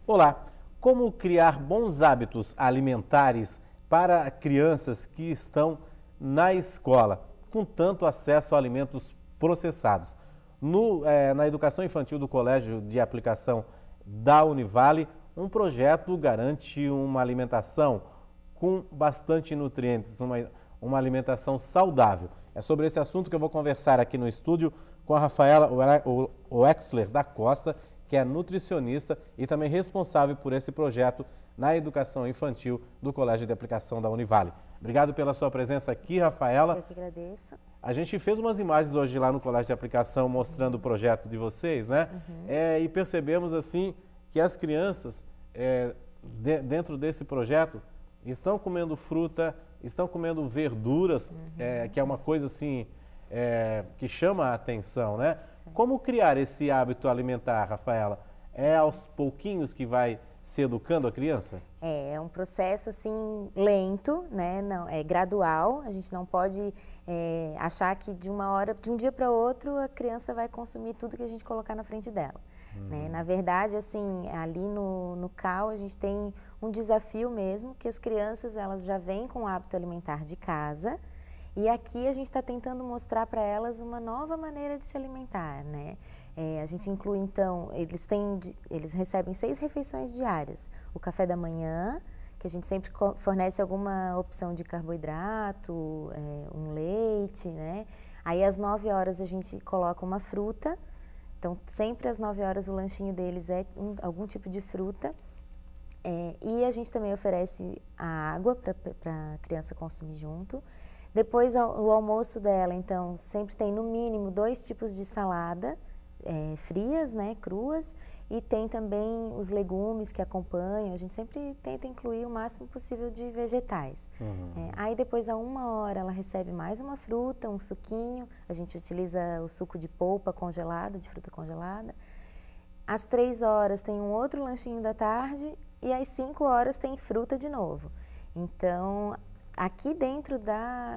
Olá, como criar bons hábitos alimentares para crianças que estão na escola, com tanto acesso a alimentos processados? Na educação infantil do Colégio de Aplicação da Univale, um projeto garante uma alimentação com bastante nutrientes, uma alimentação saudável. É sobre esse assunto que eu vou conversar aqui no estúdio com a Rafaela Wexler da Costa, que é nutricionista e também responsável por esse projeto na educação infantil do Colégio de Aplicação da Univale. Obrigado pela sua presença aqui, Rafaela. Eu que agradeço. A gente fez umas imagens hoje lá no Colégio de Aplicação mostrando o projeto de vocês, né? E percebemos assim que as crianças, dentro desse projeto, estão comendo fruta, estão comendo verduras, que é uma coisa assim que chama a atenção, né? Como criar esse hábito alimentar, Rafaela? É aos pouquinhos que vai se educando a criança? É um processo assim lento, né? Não, é gradual. A gente não pode achar que de um dia para outro, a criança vai consumir tudo que a gente colocar na frente dela. Né? Na verdade, assim, ali no CAU a gente tem um desafio mesmo, que as crianças elas já vêm com o hábito alimentar de casa. E aqui a gente está tentando mostrar para elas uma nova maneira de se alimentar, né? A gente inclui, então, eles recebem 6 refeições diárias. O café da manhã, que a gente sempre fornece alguma opção de carboidrato, um leite, né? Aí às 9 horas a gente coloca uma fruta. Então, sempre às 9 horas o lanchinho deles é algum tipo de fruta. E a gente também oferece a água para a criança consumir junto. Depois, o almoço dela, então, sempre tem no mínimo 2 tipos de salada, frias, né, cruas, e tem também os legumes que acompanham. A gente sempre tenta incluir o máximo possível de vegetais. Aí depois, a 1 hora, ela recebe mais uma fruta, um suquinho. A gente utiliza o suco de polpa congelado, de fruta congelada. Às 3 horas tem um outro lanchinho da tarde e às 5 horas tem fruta de novo. Então, aqui dentro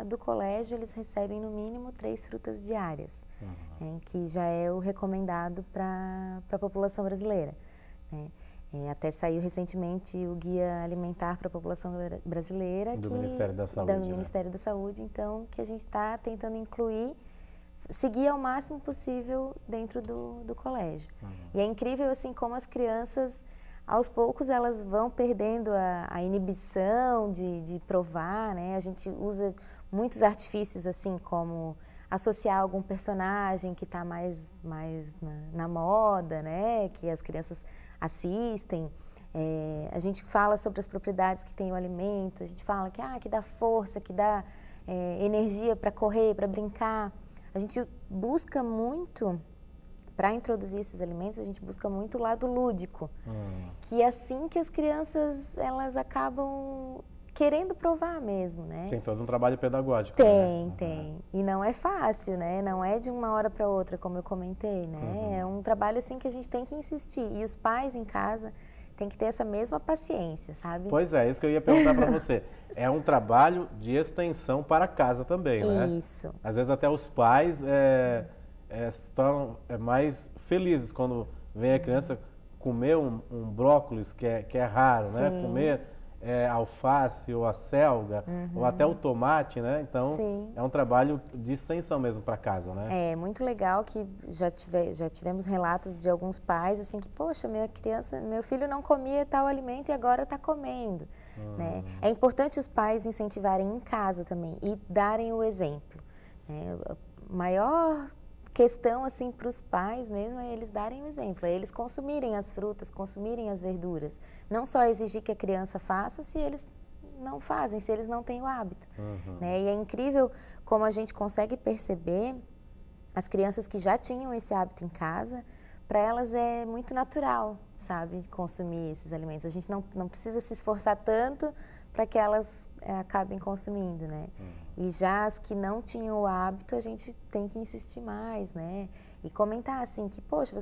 do colégio, eles recebem no mínimo 3 frutas diárias, que já é o recomendado para a população brasileira. Até saiu recentemente o Guia Alimentar para a População Brasileira. Do Ministério da Saúde. Do Ministério da Saúde, então, que a gente está tentando incluir, seguir ao máximo possível dentro do colégio. E é incrível, assim, como as crianças, aos poucos, elas vão perdendo a inibição de provar, né? A gente usa muitos artifícios, assim, como associar algum personagem que está mais na moda, né? Que as crianças assistem. A gente fala sobre as propriedades que tem o alimento, a gente fala que dá força, que dá energia para correr, para brincar. A gente busca muito, para introduzir esses alimentos, a gente busca muito o lado lúdico, que é assim que as crianças elas acabam querendo provar mesmo, né? Tem todo um trabalho pedagógico. Tem. E não é fácil, né? Não é de uma hora para outra, como eu comentei, né? É um trabalho assim que a gente tem que insistir. E os pais em casa têm que ter essa mesma paciência, sabe? Pois é, isso que eu ia perguntar para você. É um trabalho de extensão para casa também, né? Isso. Às vezes até os pais estão mais felizes quando vem a criança comer um brócolis, que é raro, né? Comer alface ou a selga, ou até o tomate, né? Então, é um trabalho de extensão mesmo para casa, né? É muito legal que já tivemos relatos de alguns pais, assim, que, poxa, meu filho não comia tal alimento e agora está comendo, né? É importante os pais incentivarem em casa também e darem o exemplo, né? A maior questão, assim, para os pais mesmo é eles darem o exemplo, é eles consumirem as frutas, consumirem as verduras. Não só exigir que a criança faça se eles não fazem, se eles não têm o hábito. Né? E é incrível como a gente consegue perceber as crianças que já tinham esse hábito em casa, para elas é muito natural, sabe, consumir esses alimentos. A gente não precisa se esforçar tanto para que elas acabem consumindo, né? E já as que não tinham o hábito, a gente tem que insistir mais, né? E comentar assim que, poxa,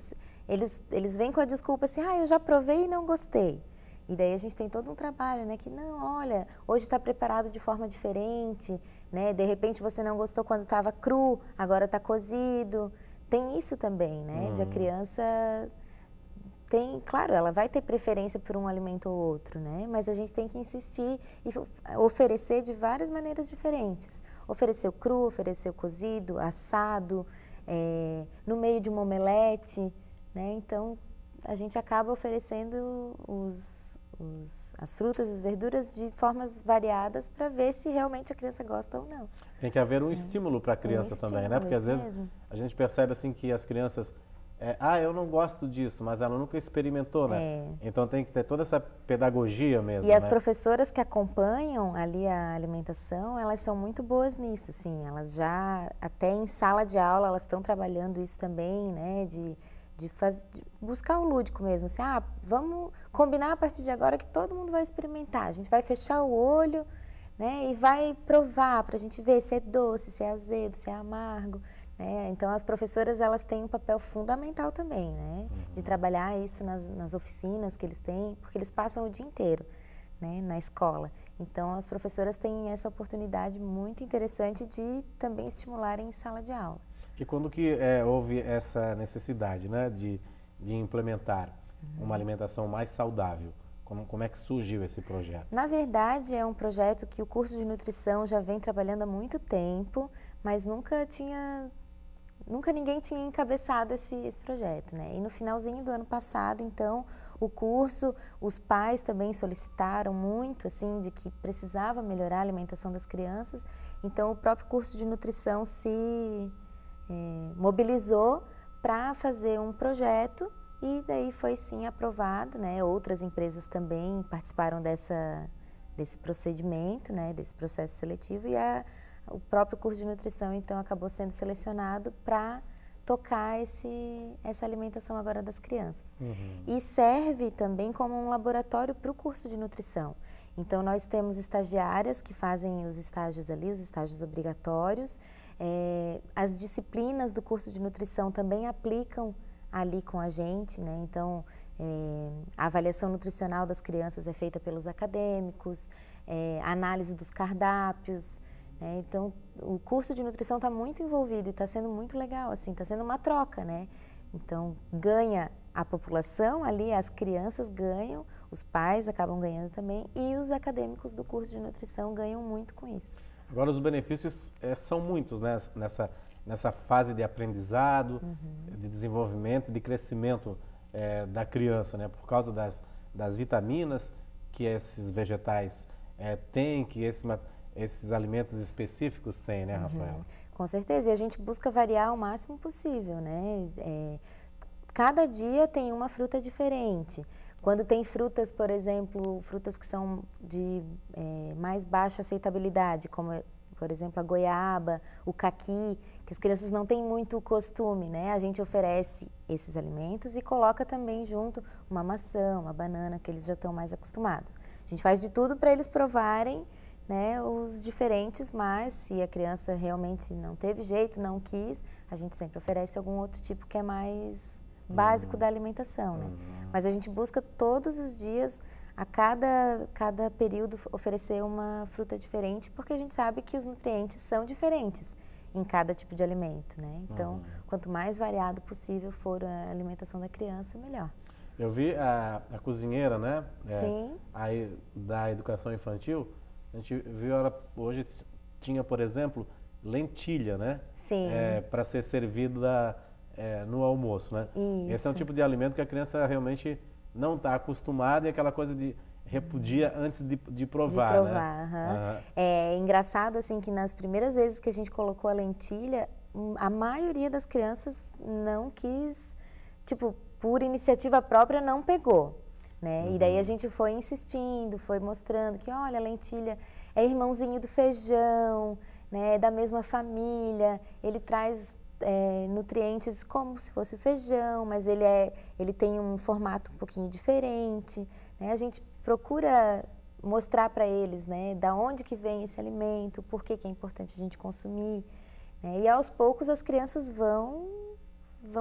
eles vêm com a desculpa assim, eu já provei e não gostei. E daí a gente tem todo um trabalho, né? Que não, olha, hoje está preparado de forma diferente, né? De repente você não gostou quando estava cru, agora está cozido. Tem isso também, né? De a criança claro, ela vai ter preferência por um alimento ou outro, né? Mas a gente tem que insistir e oferecer de várias maneiras diferentes. Oferecer o cru, oferecer o cozido, assado, no meio de uma omelete, né? Então, a gente acaba oferecendo as frutas e as verduras de formas variadas para ver se realmente a criança gosta ou não. Tem que haver um estímulo para a criança também, né? Porque às vezes mesmo. A gente percebe assim que as crianças, eu não gosto disso, mas ela nunca experimentou, né? Então tem que ter toda essa pedagogia mesmo, E as né? professoras que acompanham ali a alimentação, elas são muito boas nisso, sim. Elas já, até em sala de aula, elas estão trabalhando isso também, né? De buscar o lúdico mesmo, assim, vamos combinar a partir de agora que todo mundo vai experimentar, a gente vai fechar o olho, né, e vai provar para a gente ver se é doce, se é azedo, se é amargo, né? Então as professoras, elas têm um papel fundamental também, né, de trabalhar isso nas oficinas que eles têm, porque eles passam o dia inteiro, né, na escola. Então as professoras têm essa oportunidade muito interessante de também estimularem em sala de aula. E quando que houve essa necessidade, né, de implementar uma alimentação mais saudável? Como é que surgiu esse projeto? Na verdade, é um projeto que o curso de nutrição já vem trabalhando há muito tempo, mas nunca ninguém tinha encabeçado esse projeto, né? E no finalzinho do ano passado, então, o curso, os pais também solicitaram muito, assim, de que precisava melhorar a alimentação das crianças. Então, o próprio curso de nutrição se mobilizou para fazer um projeto e daí foi sim aprovado, né? Outras empresas também participaram desse procedimento, né? Desse processo seletivo e o próprio curso de nutrição então acabou sendo selecionado para tocar essa alimentação agora das crianças. E serve também como um laboratório para o curso de nutrição. Então nós temos estagiárias que fazem os estágios ali, os estágios obrigatórios. As disciplinas do curso de nutrição também aplicam ali com a gente, né? Então, a avaliação nutricional das crianças é feita pelos acadêmicos, a análise dos cardápios, né? Então, o curso de nutrição está muito envolvido e está sendo muito legal, assim, está sendo uma troca, né? Então, ganha a população ali, as crianças ganham, os pais acabam ganhando também e os acadêmicos do curso de nutrição ganham muito com isso. Agora, os benefícios são muitos, né? Nessa fase de aprendizado, de desenvolvimento, de crescimento da criança, né? Por causa das vitaminas que esses vegetais têm, que esses alimentos específicos têm, né, Rafaela? Com certeza, e a gente busca variar o máximo possível, né? Cada dia tem uma fruta diferente. Quando tem frutas, por exemplo, frutas que são de mais baixa aceitabilidade, como, por exemplo, a goiaba, o caqui, que as crianças não têm muito costume, né? A gente oferece esses alimentos e coloca também junto uma maçã, uma banana, que eles já estão mais acostumados. A gente faz de tudo para eles provarem, né, os diferentes, mas se a criança realmente não teve jeito, não quis, a gente sempre oferece algum outro tipo que é mais básico da alimentação, né? Mas a gente busca todos os dias, a cada período, oferecer uma fruta diferente, porque a gente sabe que os nutrientes são diferentes em cada tipo de alimento, né? Então, quanto mais variado possível for a alimentação da criança, melhor. Eu vi a cozinheira, né? Sim. Aí, da educação infantil, a gente viu ela hoje tinha, por exemplo, lentilha, né? Sim. Para ser servida no almoço, né? Isso. Esse é um tipo de alimento que a criança realmente não está acostumada e aquela coisa de repudia antes de provar, né? É engraçado, assim, que nas primeiras vezes que a gente colocou a lentilha, a maioria das crianças não quis, tipo, por iniciativa própria não pegou, né? E daí a gente foi insistindo, foi mostrando que, olha, a lentilha é irmãozinho do feijão, né? É da mesma família, ele traz nutrientes como se fosse o feijão, mas ele tem um formato um pouquinho diferente, né? A gente procura mostrar para eles, né, da onde que vem esse alimento, por que é importante a gente consumir, né? E aos poucos as crianças vão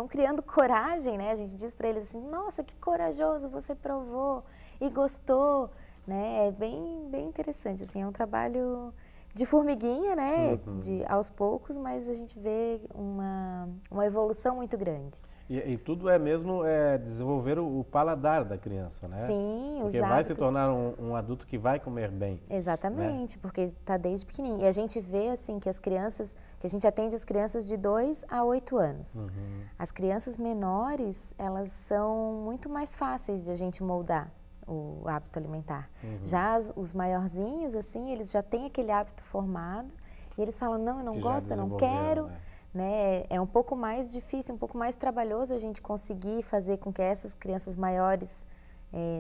criando coragem, né? A gente diz para eles assim, nossa, que corajoso, você provou e gostou, né? É bem interessante, assim, é um trabalho de formiguinha, né? Aos poucos, mas a gente vê uma evolução muito grande. E tudo é mesmo desenvolver o paladar da criança, né? Sim, porque os vai hábitos. se tornar um adulto que vai comer bem. Exatamente, né? porque está desde pequenininho. E a gente vê assim que a gente atende as crianças de 2 a 8 anos. As crianças menores, elas são muito mais fáceis de a gente moldar o hábito alimentar. Já os maiorzinhos, assim, eles já têm aquele hábito formado e eles falam, não, eu não gosto, eu não quero. Né? É um pouco mais difícil, um pouco mais trabalhoso a gente conseguir fazer com que essas crianças maiores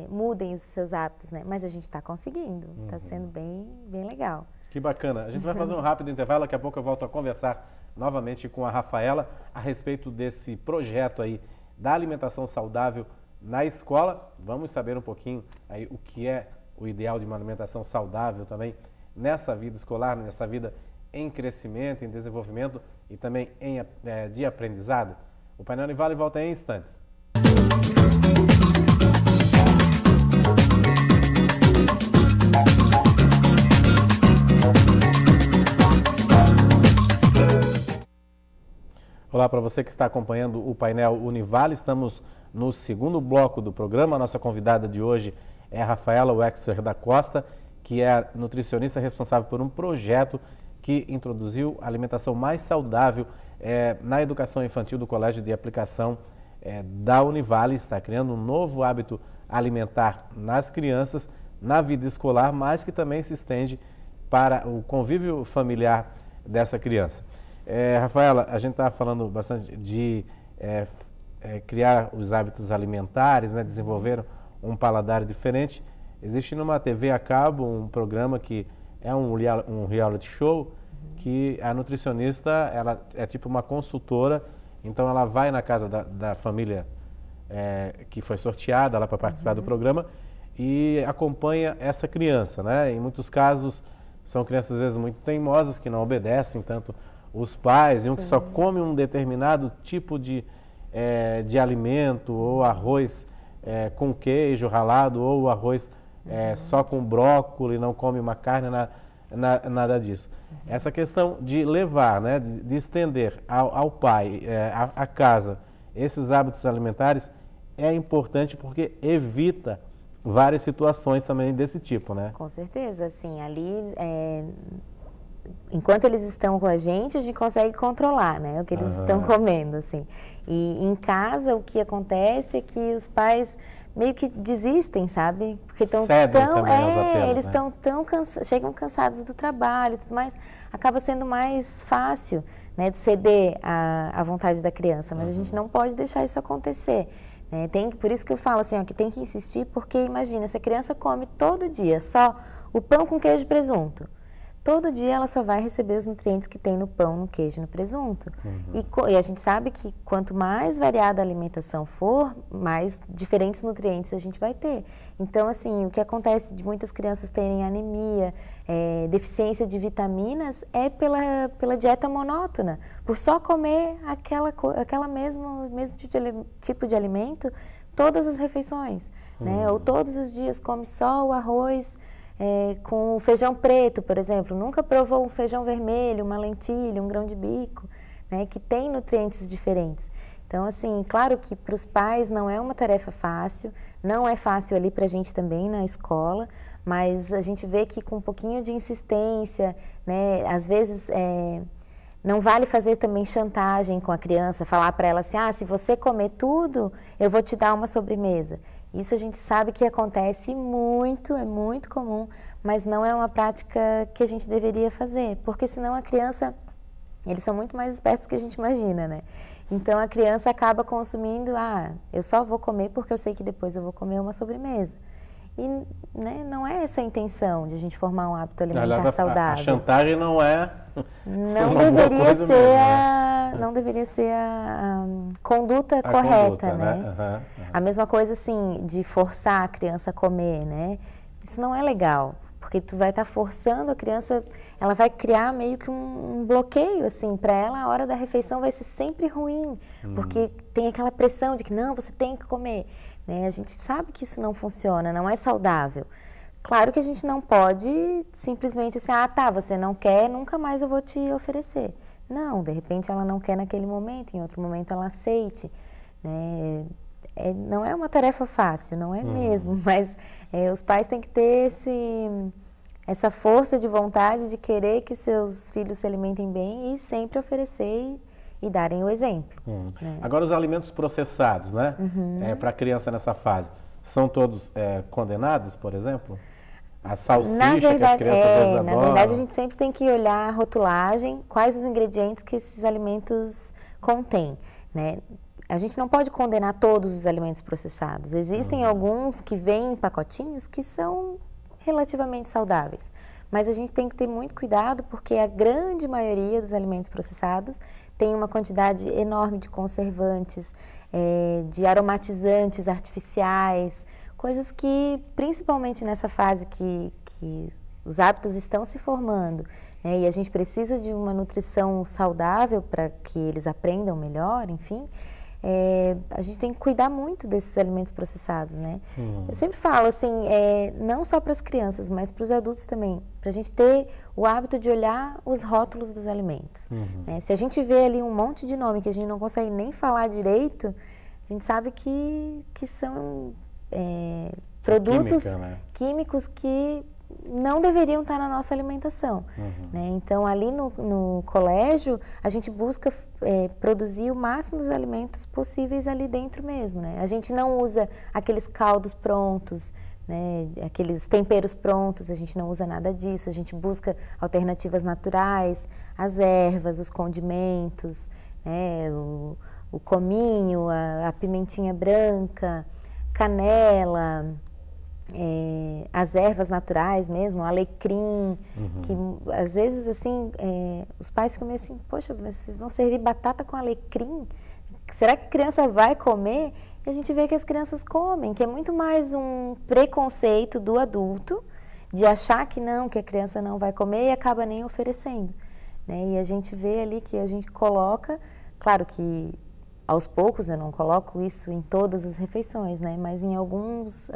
mudem os seus hábitos, né? Mas a gente está conseguindo, está sendo bem legal. Que bacana. A gente vai fazer um rápido intervalo, daqui a pouco eu volto a conversar novamente com a Rafaela a respeito desse projeto aí da alimentação saudável na escola. Vamos saber um pouquinho aí o que é o ideal de uma alimentação saudável também nessa vida escolar, nessa vida em crescimento, em desenvolvimento e também de aprendizado. O Painel Univale volta em instantes. Olá para você que está acompanhando o Painel Univale, estamos no segundo bloco do programa. A nossa convidada de hoje é a Rafaela Wexler da Costa, que é a nutricionista responsável por um projeto que introduziu a alimentação mais saudável na educação infantil do Colégio de Aplicação da Univale. Está criando um novo hábito alimentar nas crianças, na vida escolar, mas que também se estende para o convívio familiar dessa criança. Rafaela, a gente está falando bastante de criar os hábitos alimentares, né, desenvolver um paladar diferente. Existe numa TV a cabo um programa que é um reality show que a nutricionista, ela é tipo uma consultora, então ela vai na casa da família que foi sorteada lá para participar do programa e acompanha essa criança, né? Em muitos casos são crianças às vezes muito teimosas que não obedecem tanto os pais, e um que só come um determinado tipo de alimento, ou arroz com queijo ralado, ou arroz só com brócolis, não come uma carne, nada disso. Essa questão de levar, né, de estender ao pai, à casa, esses hábitos alimentares é importante porque evita várias situações também desse tipo, né? Com certeza, assim, ali, enquanto eles estão com a gente consegue controlar, né, o que eles estão comendo, assim. E em casa, o que acontece é que os pais meio que desistem, sabe? Porque estão eles estão chegam cansados do trabalho e tudo mais. Acaba sendo mais fácil, né, de ceder à vontade da criança, mas a gente não pode deixar isso acontecer. Né? Por isso que eu falo assim, que tem que insistir, porque imagina, se a criança come todo dia só o pão com queijo e presunto, todo dia ela só vai receber os nutrientes que tem no pão, no queijo e no presunto. E a gente sabe que quanto mais variada a alimentação for, mais diferentes nutrientes a gente vai ter. Então, assim, o que acontece de muitas crianças terem anemia, deficiência de vitaminas, é pela dieta monótona, por só comer aquela mesmo tipo de alimento todas as refeições, né? Ou todos os dias come só o arroz, com feijão preto, por exemplo, nunca provou um feijão vermelho, uma lentilha, um grão de bico, né, que tem nutrientes diferentes. Então, assim, claro que para os pais não é uma tarefa fácil, não é fácil ali para a gente também na escola, mas a gente vê que com um pouquinho de insistência, né, às vezes não vale fazer também chantagem com a criança, falar para ela assim, se você comer tudo, eu vou te dar uma sobremesa. Isso a gente sabe que acontece muito, é muito comum, mas não é uma prática que a gente deveria fazer, porque senão a criança, eles são muito mais espertos do que a gente imagina, né? Então a criança acaba consumindo, eu só vou comer porque eu sei que depois eu vou comer uma sobremesa. E, né, não é essa a intenção de a gente formar um hábito alimentar saudável. A chantagem não é não deveria ser a conduta correta, né? A mesma coisa, assim, de forçar a criança a comer, né? Isso não é legal, porque tu vai estar forçando a criança, ela vai criar meio que um bloqueio, assim, para ela a hora da refeição vai ser sempre ruim, porque tem aquela pressão de que não, você tem que comer, né? A gente sabe que isso não funciona, não é saudável. Claro que a gente não pode simplesmente assim, você não quer, nunca mais eu vou te oferecer. Não, de repente ela não quer naquele momento, em outro momento ela aceite, né? Não é uma tarefa fácil, não é mesmo, mas os pais têm que ter essa força de vontade de querer que seus filhos se alimentem bem e sempre oferecer e darem o exemplo. Né? Agora, os alimentos processados, né? Para a criança nessa fase, são todos condenados, por exemplo? A salsicha que as crianças às vezes adoram. Na verdade, a gente sempre tem que olhar a rotulagem, quais os ingredientes que esses alimentos contêm, né? A gente não pode condenar todos os alimentos processados. Existem alguns que vêm em pacotinhos que são relativamente saudáveis. Mas a gente tem que ter muito cuidado porque a grande maioria dos alimentos processados tem uma quantidade enorme de conservantes, de aromatizantes artificiais, coisas que, principalmente nessa fase que os hábitos estão se formando, né, e a gente precisa de uma nutrição saudável para que eles aprendam melhor, enfim, a gente tem que cuidar muito desses alimentos processados, né? Eu sempre falo assim, não só para as crianças, mas para os adultos também, para a gente ter o hábito de olhar os rótulos dos alimentos. Né? Se a gente vê ali um monte de nome que a gente não consegue nem falar direito, a gente sabe que são produtos químicos que não deveriam estar na nossa alimentação. Né? Então, ali no colégio, a gente busca produzir o máximo dos alimentos possíveis ali dentro mesmo. Né? A gente não usa aqueles caldos prontos, né? Aqueles temperos prontos, a gente não usa nada disso. A gente busca alternativas naturais, as ervas, os condimentos, né? O cominho, a pimentinha branca, canela, as ervas naturais mesmo, o alecrim, que às vezes assim, os pais ficam meio assim, poxa, vocês vão servir batata com alecrim? Será que a criança vai comer? E a gente vê que as crianças comem, que é muito mais um preconceito do adulto de achar que a criança não vai comer e acaba nem oferecendo. Né? E a gente vê ali que a gente coloca, claro que aos poucos, eu não coloco isso em todas as refeições, né? Mas em algumas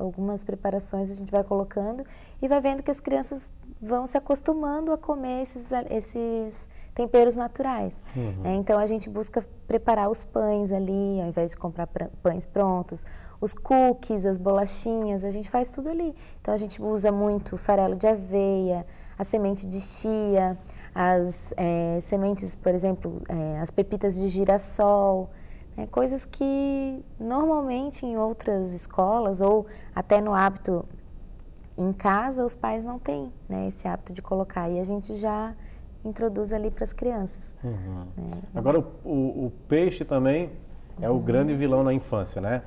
preparações a gente vai colocando e vai vendo que as crianças vão se acostumando a comer esses temperos naturais. Né? Então a gente busca preparar os pães ali, ao invés de comprar pães prontos, os cookies, as bolachinhas, a gente faz tudo ali. Então a gente usa muito farelo de aveia, a semente de chia, as sementes, por exemplo, as pepitas de girassol. Coisas que normalmente em outras escolas ou até no hábito em casa os pais não têm, né, esse hábito de colocar e a gente já introduz ali para as crianças. Né? Agora o peixe também é o grande vilão na infância, né?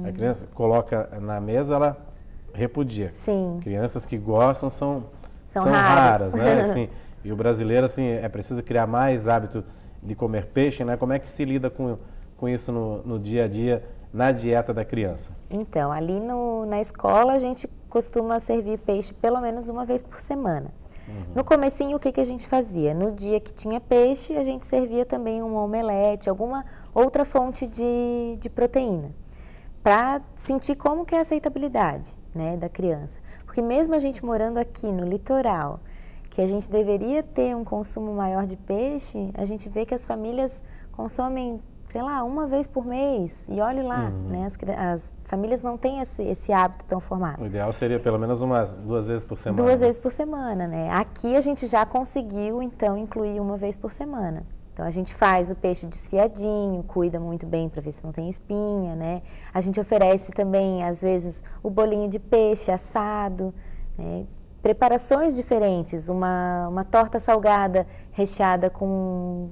A criança coloca na mesa, ela repudia. Sim. Crianças que gostam são raras, né? Assim, e o brasileiro assim é preciso criar mais hábito de comer peixe, né? Como é que se lida com isso no dia a dia, na dieta da criança? Então, ali na escola a gente costuma servir peixe pelo menos uma vez por semana. No comecinho, o que a gente fazia? No dia que tinha peixe, a gente servia também um omelete, alguma outra fonte de proteína, para sentir como que é a aceitabilidade, né, da criança. Porque mesmo a gente morando aqui no litoral, que a gente deveria ter um consumo maior de peixe, a gente vê que as famílias consomem, sei lá, uma vez por mês, e olhe lá, né? As famílias não têm esse hábito tão formado. O ideal seria pelo menos umas 2 vezes por semana. 2 vezes por semana, né? Aqui a gente já conseguiu, então, incluir uma vez por semana. Então, a gente faz o peixe desfiadinho, cuida muito bem para ver se não tem espinha, né? A gente oferece também, às vezes, o bolinho de peixe assado, né? Preparações diferentes, uma torta salgada recheada com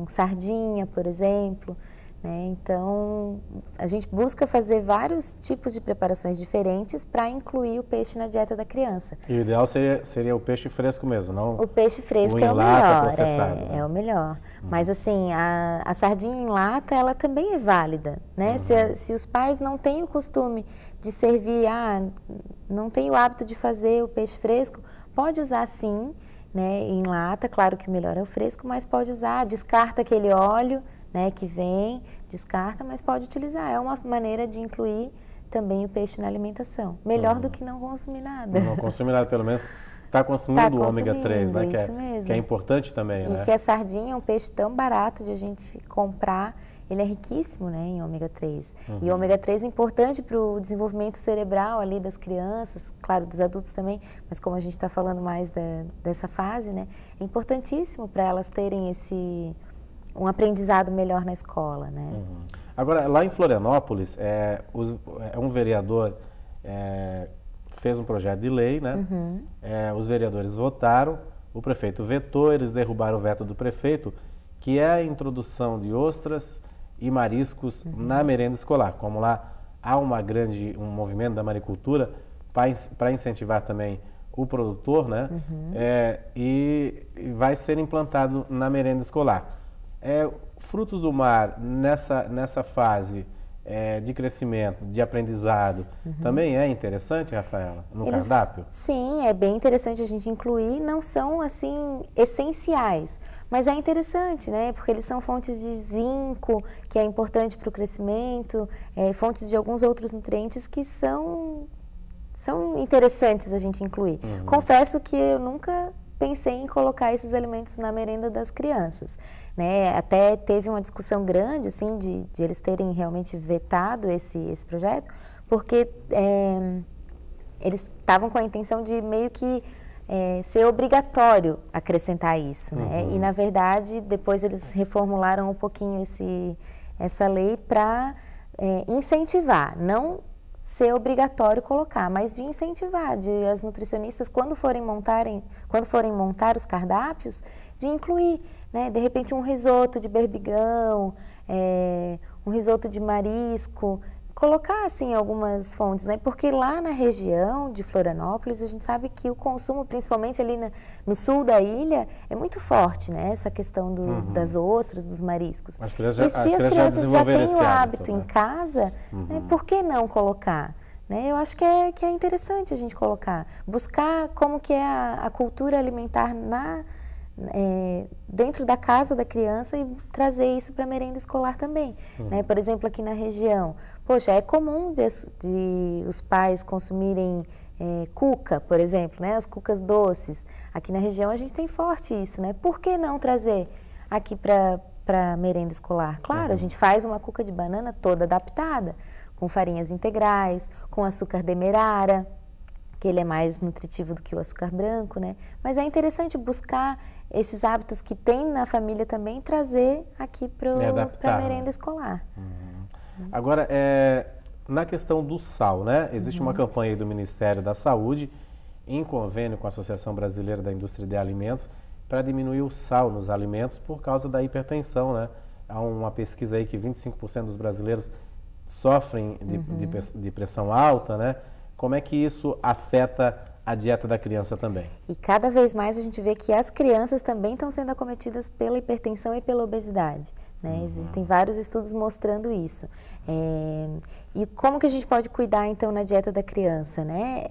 sardinha, por exemplo, né? Então, a gente busca fazer vários tipos de preparações diferentes para incluir o peixe na dieta da criança. E o ideal seria o peixe fresco mesmo, não? O peixe fresco é o melhor, é o melhor. Mas assim, a sardinha em lata, ela também é válida, né? Se os pais não têm o costume de servir, não tem o hábito de fazer o peixe fresco, pode usar sim, né, em lata, claro que o melhor é o fresco, mas pode usar, descarta aquele óleo, né, que vem, descarta, mas pode utilizar. É uma maneira de incluir também o peixe na alimentação. Melhor do que não consumir nada. Não consumir nada, pelo menos está consumindo o ômega 3, né, isso mesmo. que é importante também, e né? que a sardinha é um peixe tão barato de a gente comprar ele é riquíssimo, né, em ômega 3. E o ômega 3 é importante para o desenvolvimento cerebral ali das crianças, claro, dos adultos também, mas como a gente está falando mais dessa fase, né, é importantíssimo para elas terem um aprendizado melhor na escola, né. Agora, lá em Florianópolis, um vereador fez um projeto de lei, né? Os vereadores votaram, o prefeito vetou, eles derrubaram o veto do prefeito, que é a introdução de ostras e mariscos na merenda escolar. Como lá há um movimento da maricultura para incentivar também o produtor, né? E vai ser implantado na merenda escolar. Frutos do mar, nessa fase de crescimento, de aprendizado, também é interessante, Rafaela, no cardápio? Sim, é bem interessante a gente incluir, não são assim essenciais, mas é interessante, né? Porque eles são fontes de zinco, que é importante para o crescimento, fontes de alguns outros nutrientes que são interessantes a gente incluir. Confesso que eu nunca pensei em colocar esses alimentos na merenda das crianças, né? Até teve uma discussão grande, assim, de eles terem realmente vetado esse projeto, porque eles estavam com a intenção de meio que ser obrigatório acrescentar isso, né? E, na verdade, depois eles reformularam um pouquinho essa lei para incentivar, não ser obrigatório colocar, mas de incentivar, de as nutricionistas, quando forem montar os cardápios, de incluir, né? De repente um risoto de berbigão, um risoto de marisco, colocar assim algumas fontes, né? Porque lá na região de Florianópolis a gente sabe que o consumo, principalmente ali no sul da ilha, é muito forte, né? Essa questão das ostras, dos mariscos. As crianças já têm o hábito, né? em casa, né? Por que não colocar? Né? Eu acho que é interessante a gente colocar, buscar como que é a cultura alimentar dentro da casa da criança e trazer isso para a merenda escolar também. Né? Por exemplo, aqui na região, poxa, é comum de os pais consumirem cuca, por exemplo, né? As cucas doces. Aqui na região a gente tem forte isso, né? Por que não trazer aqui para a merenda escolar? Claro, a gente faz uma cuca de banana toda adaptada, com farinhas integrais, com açúcar demerara, que ele é mais nutritivo do que o açúcar branco, né? Mas é interessante buscar esses hábitos que tem na família também, trazer aqui para a merenda escolar. Agora, na questão do sal, né? Existe uma campanha aí do Ministério da Saúde, em convênio com a Associação Brasileira da Indústria de Alimentos, para diminuir o sal nos alimentos por causa da hipertensão, né? Há uma pesquisa aí que 25% dos brasileiros sofrem de pressão alta, né? Como é que isso afeta a dieta da criança também? E cada vez mais a gente vê que as crianças também estão sendo acometidas pela hipertensão e pela obesidade, né? Existem vários estudos mostrando isso. E como que a gente pode cuidar, então, na dieta da criança, né?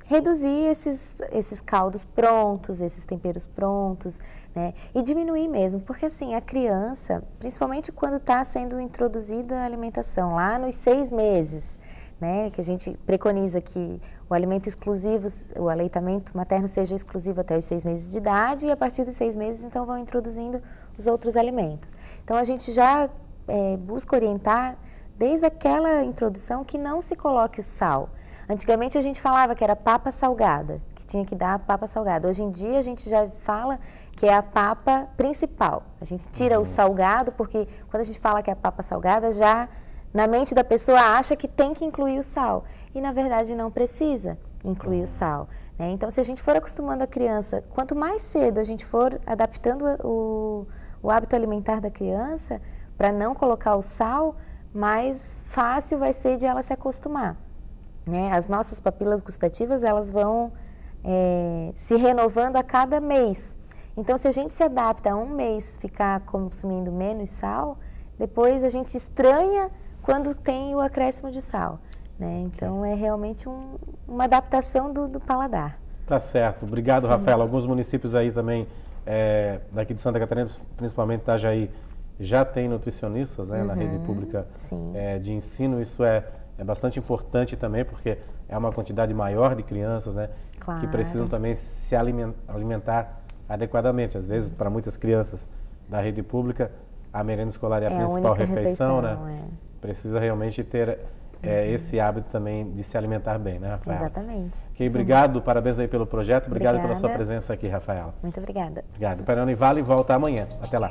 Reduzir esses caldos prontos, esses temperos prontos, né? E diminuir mesmo, porque assim, a criança, principalmente quando está sendo introduzida a alimentação, lá nos 6 meses, né? Que a gente preconiza que o alimento exclusivo, o aleitamento materno seja exclusivo até os 6 meses de idade e a partir dos 6 meses, então, vão introduzindo os outros alimentos. Então, a gente já busca orientar desde aquela introdução que não se coloque o sal. Antigamente a gente falava que era papa salgada, que tinha que dar a papa salgada. Hoje em dia a gente já fala que é a papa principal. A gente tira o salgado, porque quando a gente fala que é a papa salgada, já na mente da pessoa acha que tem que incluir o sal. E na verdade não precisa incluir o sal, né? Então, se a gente for acostumando a criança, quanto mais cedo a gente for adaptando o hábito alimentar da criança para não colocar o sal, mais fácil vai ser de ela se acostumar. Né? As nossas papilas gustativas, elas vão se renovando a cada mês. Então, se a gente se adapta a um mês ficar consumindo menos sal, depois a gente estranha quando tem o acréscimo de sal. Né? Então, é realmente uma adaptação do paladar. Tá certo. Obrigado, Rafaela. Alguns municípios aí também, daqui de Santa Catarina, principalmente Itajaí, já tem nutricionistas, né, na rede pública de ensino. Isso é bastante importante também, porque é uma quantidade maior de crianças, né, que precisam também se alimentar adequadamente. Às vezes, para muitas crianças da rede pública, a merenda escolar é a É a principal única refeição, né? refeição, Precisa realmente ter esse hábito também de se alimentar bem, né, Rafaela? Exatamente. Ok, obrigado, parabéns aí pelo projeto, obrigado pela sua Obrigada. presença aqui, Rafaela. Muito obrigada. Obrigado. Perano e Vale volta amanhã. Até lá.